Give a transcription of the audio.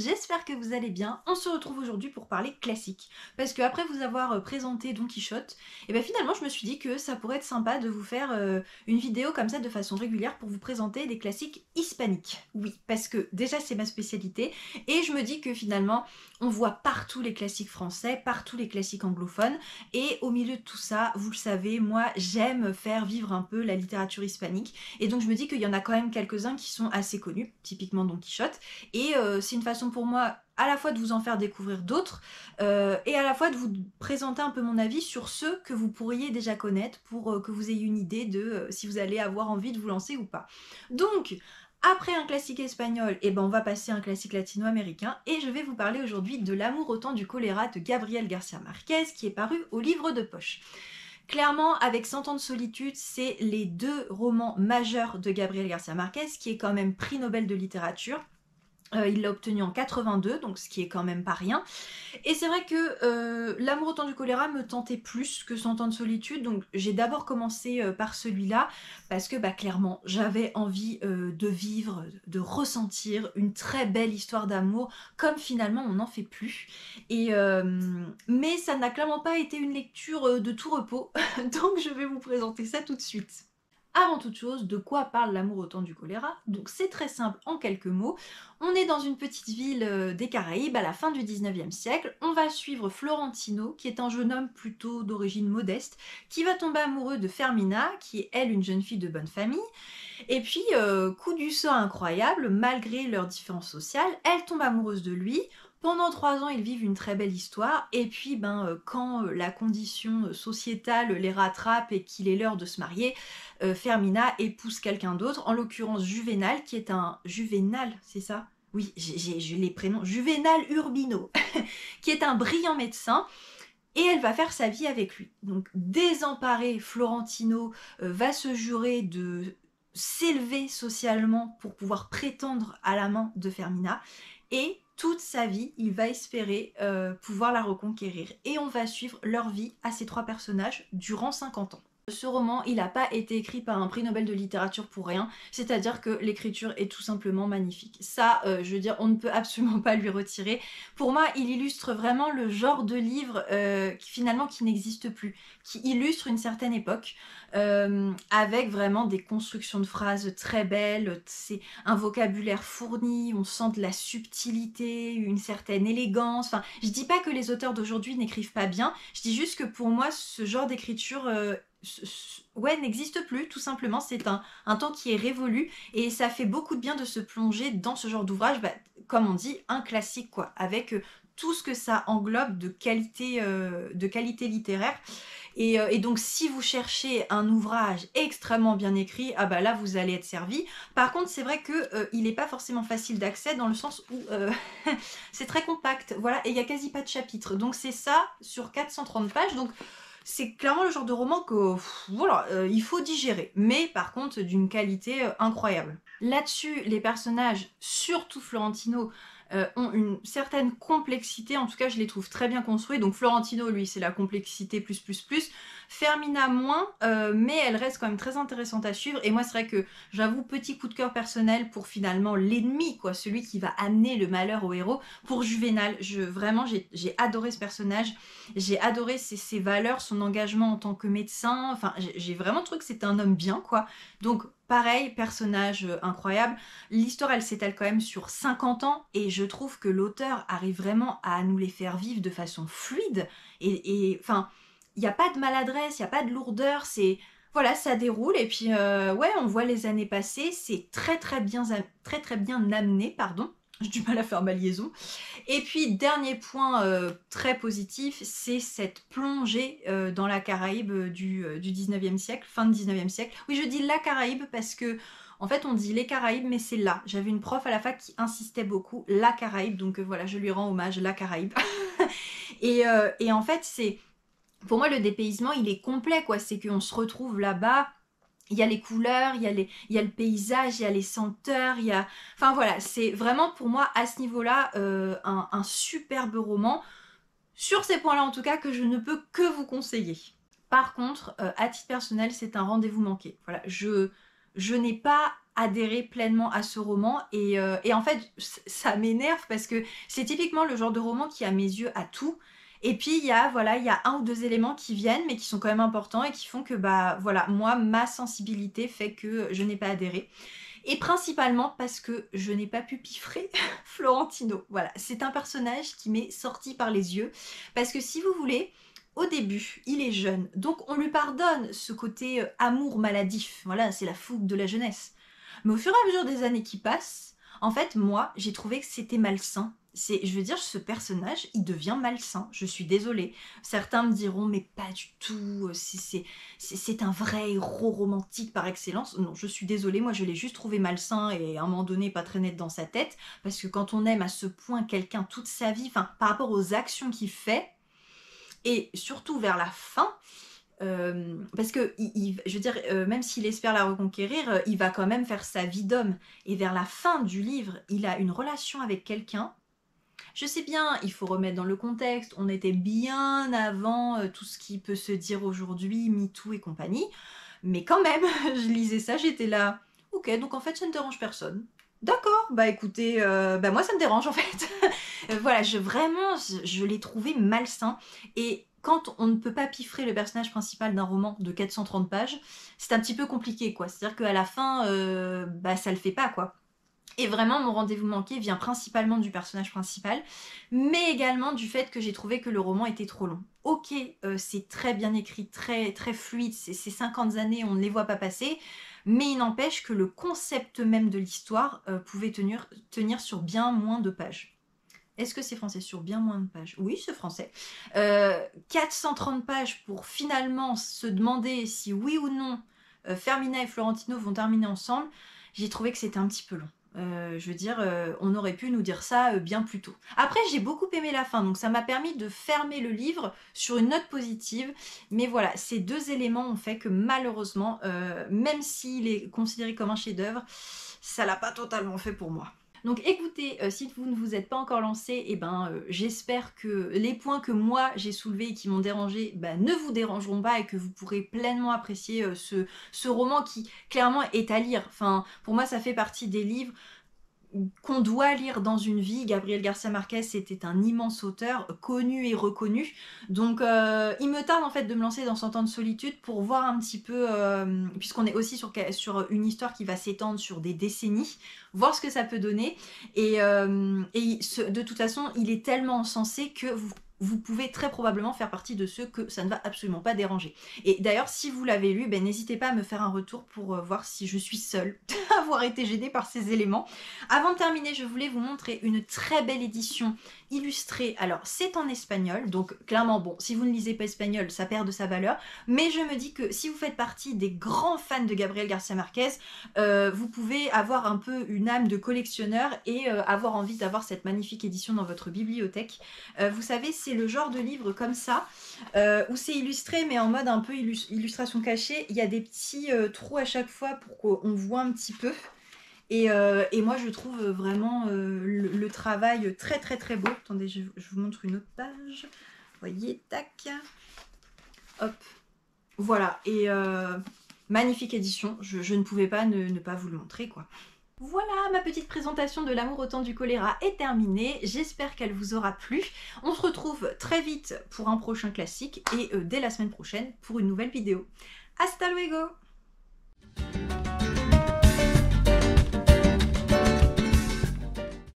j'espère que vous allez bien. On se retrouve aujourd'hui pour parler classique. Parce qu'après vous avoir présenté Don Quichotte, et ben finalement je me suis dit que ça pourrait être sympa de vous faire une vidéo comme ça de façon régulière pour vous présenter des classiques hispaniques. Oui, parce que déjà c'est ma spécialité, et je me dis que finalement on voit partout les classiques français, partout les classiques anglophones, et au milieu de tout ça, vous le savez, moi j'aime faire vivre un peu la littérature hispanique, et donc je me dis qu'il y en a quand même quelques-uns qui sont assez connus, typiquement Don Quichotte, et c'est une façon pour moi à la fois de vous en faire découvrir d'autres et à la fois de vous présenter un peu mon avis sur ceux que vous pourriez déjà connaître pour que vous ayez une idée de si vous allez avoir envie de vous lancer ou pas. Donc, après un classique espagnol, eh ben on va passer à un classique latino-américain et je vais vous parler aujourd'hui de L'amour au temps du choléra de Gabriel García Márquez qui est paru au livre de poche. Clairement, avec 100 ans de solitude, c'est les deux romans majeurs de Gabriel García Márquez, qui est quand même prix Nobel de littérature. Il l'a obtenu en 82, donc ce qui est quand même pas rien. Et c'est vrai que L'amour au temps du choléra me tentait plus que 100 ans de solitude, donc j'ai d'abord commencé par celui-là, parce que clairement j'avais envie de vivre, de ressentir une très belle histoire d'amour, comme finalement on n'en fait plus. Mais ça n'a clairement pas été une lecture de tout repos, donc je vais vous présenter ça tout de suite. Avant toute chose, de quoi parle L'amour au temps du choléra? Donc c'est très simple en quelques mots. On est dans une petite ville des Caraïbes à la fin du 19e siècle. On va suivre Florentino, qui est un jeune homme plutôt d'origine modeste, qui va tomber amoureux de Fermina, qui est elle une jeune fille de bonne famille. Et puis, coup du sort incroyable, malgré leurs différences sociales, elle tombe amoureuse de lui. Pendant 3 ans, ils vivent une très belle histoire, et puis quand la condition sociétale les rattrape et qu'il est l'heure de se marier, Fermina épouse quelqu'un d'autre, en l'occurrence Juvénal, qui est un... Juvénal, c'est ça? Oui, j'ai les prénoms. Juvénal Urbino, qui est un brillant médecin, et elle va faire sa vie avec lui. Donc désemparé, Florentino va se jurer de s'élever socialement pour pouvoir prétendre à la main de Fermina, et toute sa vie, il va espérer pouvoir la reconquérir. Et on va suivre leur vie à ces trois personnages durant 50 ans. Ce roman, il n'a pas été écrit par un prix Nobel de littérature pour rien, c'est-à-dire que l'écriture est tout simplement magnifique. Ça, je veux dire, on ne peut absolument pas lui retirer. Pour moi, il illustre vraiment le genre de livre qui n'existe plus, qui illustre une certaine époque, avec vraiment des constructions de phrases très belles, c'est un vocabulaire fourni, on sent de la subtilité, une certaine élégance. Enfin, je dis pas que les auteurs d'aujourd'hui n'écrivent pas bien, je dis juste que pour moi, ce genre d'écriture... n'existe plus, tout simplement. C'est un temps qui est révolu et ça fait beaucoup de bien de se plonger dans ce genre d'ouvrage, comme on dit, un classique quoi, avec tout ce que ça englobe de qualité littéraire. Et donc si vous cherchez un ouvrage extrêmement bien écrit, ah là vous allez être servi. Par contre c'est vrai que il n'est pas forcément facile d'accès dans le sens où c'est très compact, voilà, et il n'y a quasi pas de chapitres. Donc c'est ça sur 430 pages, donc c'est clairement le genre de roman que voilà, il faut digérer, mais par contre d'une qualité incroyable. Là-dessus, les personnages, surtout Florentino, ont une certaine complexité, en tout cas je les trouve très bien construits. Donc Florentino, lui, c'est la complexité plus. Fermina moins, mais elle reste quand même très intéressante à suivre. Et moi c'est vrai que j'avoue, petit coup de cœur personnel pour finalement l'ennemi, quoi, celui qui va amener le malheur au héros, pour Juvénal. Vraiment j'ai adoré ce personnage, j'ai adoré ses valeurs, son engagement en tant que médecin, enfin j'ai vraiment trouvé que c'était un homme bien quoi. Donc pareil, personnage incroyable. L'histoire elle s'étale quand même sur 50 ans et je trouve que l'auteur arrive vraiment à nous les faire vivre de façon fluide et enfin il n'y a pas de maladresse, il n'y a pas de lourdeur, c'est... Voilà, ça déroule et puis ouais, on voit les années passer, c'est très bien amené, pardon. J'ai du mal à faire ma liaison. Et puis, dernier point très positif, c'est cette plongée dans la Caraïbe du 19e siècle, fin du 19e siècle. Oui, je dis la Caraïbe parce que, en fait, on dit les Caraïbes, mais c'est là. J'avais une prof à la fac qui insistait beaucoup, la Caraïbe, donc voilà, je lui rends hommage, la Caraïbe. Et en fait, c'est... Pour moi, le dépaysement, il est complet, quoi. C'est qu'on se retrouve là-bas, il y a les couleurs, il y a le paysage, il y a les senteurs, il y a... Enfin voilà, c'est vraiment pour moi, à ce niveau-là, un superbe roman. Sur ces points-là, en tout cas, que je ne peux que vous conseiller. Par contre, à titre personnel, c'est un rendez-vous manqué. Voilà, je n'ai pas adhéré pleinement à ce roman et en fait ça m'énerve parce que c'est typiquement le genre de roman qui à mes yeux a tout et puis il y a voilà il y a un ou deux éléments qui viennent mais qui sont quand même importants et qui font que bah voilà moi ma sensibilité fait que je n'ai pas adhéré et principalement parce que je n'ai pas pu piffrer Florentino. Voilà, c'est un personnage qui m'est sorti par les yeux parce que si vous voulez au début, il est jeune, donc on lui pardonne ce côté amour maladif. Voilà, c'est la fougue de la jeunesse. Mais au fur et à mesure des années qui passent, en fait, moi, j'ai trouvé que c'était malsain. Je veux dire, ce personnage, il devient malsain. Je suis désolée. Certains me diront, mais pas du tout. C'est un vrai héros romantique par excellence. Non, je suis désolée. Moi, je l'ai juste trouvé malsain et à un moment donné, pas très net dans sa tête. Parce que quand on aime à ce point quelqu'un toute sa vie, enfin, par rapport aux actions qu'il fait, et surtout vers la fin, parce que, je veux dire, même s'il espère la reconquérir, il va quand même faire sa vie d'homme. Et vers la fin du livre, il a une relation avec quelqu'un. Je sais bien, il faut remettre dans le contexte, on était bien avant tout ce qui peut se dire aujourd'hui, MeToo et compagnie. Mais quand même, je lisais ça, j'étais là, ok, donc en fait ça ne dérange personne. D'accord, bah écoutez, bah moi ça me dérange en fait. Voilà, vraiment, je l'ai trouvé malsain. Et quand on ne peut pas piffrer le personnage principal d'un roman de 430 pages, c'est un petit peu compliqué, quoi. C'est-à-dire qu'à la fin, bah ça le fait pas, quoi. Et vraiment, mon rendez-vous manqué vient principalement du personnage principal, mais également du fait que j'ai trouvé que le roman était trop long. Ok, c'est très bien écrit, très, très fluide, ces 50 années, on ne les voit pas passer, mais il n'empêche que le concept même de l'histoire pouvait tenir sur bien moins de pages. Est-ce que c'est français? Sur bien moins de pages? Oui, c'est français. 430 pages pour finalement se demander si oui ou non Fermina et Florentino vont terminer ensemble, j'ai trouvé que c'était un petit peu long. Je veux dire, on aurait pu nous dire ça bien plus tôt. Après, j'ai beaucoup aimé la fin, donc ça m'a permis de fermer le livre sur une note positive. Mais voilà, ces deux éléments ont fait que malheureusement, même s'il est considéré comme un chef-d'œuvre, ça l'a pas totalement fait pour moi. Donc écoutez, si vous ne vous êtes pas encore lancé, eh ben, j'espère que les points que moi j'ai soulevés et qui m'ont dérangé ne vous dérangeront pas et que vous pourrez pleinement apprécier ce roman qui clairement est à lire. Enfin, pour moi ça fait partie des livres qu'on doit lire dans une vie. Gabriel Garcia Marquez était un immense auteur, connu et reconnu. Donc il me tarde en fait de me lancer dans 100 ans de solitude pour voir un petit peu, puisqu'on est aussi sur une histoire qui va s'étendre sur des décennies, voir ce que ça peut donner. De toute façon, il est tellement encensé que vous pouvez très probablement faire partie de ceux que ça ne va absolument pas déranger. Et d'ailleurs, si vous l'avez lu, n'hésitez pas à me faire un retour pour voir si je suis seule à avoir été gênée par ces éléments. Avant de terminer, je voulais vous montrer une très belle édition illustrée. Alors, c'est en espagnol, donc clairement, bon, si vous ne lisez pas espagnol, ça perd de sa valeur. Mais je me dis que si vous faites partie des grands fans de Gabriel Garcia Marquez, vous pouvez avoir un peu une âme de collectionneur et avoir envie d'avoir cette magnifique édition dans votre bibliothèque. Vous savez, c'est le genre de livre comme ça, où c'est illustré, mais en mode un peu illustration cachée. Il y a des petits trous à chaque fois pour qu'on voit un petit peu. Et moi, je trouve vraiment le travail très très très beau. Attendez, je vous montre une autre page. Vous voyez, tac. Hop. Voilà, et magnifique édition. Je ne pouvais pas ne pas vous le montrer, quoi. Voilà, ma petite présentation de L'amour au temps du choléra est terminée. J'espère qu'elle vous aura plu. On se retrouve très vite pour un prochain classique et dès la semaine prochaine pour une nouvelle vidéo. Hasta luego!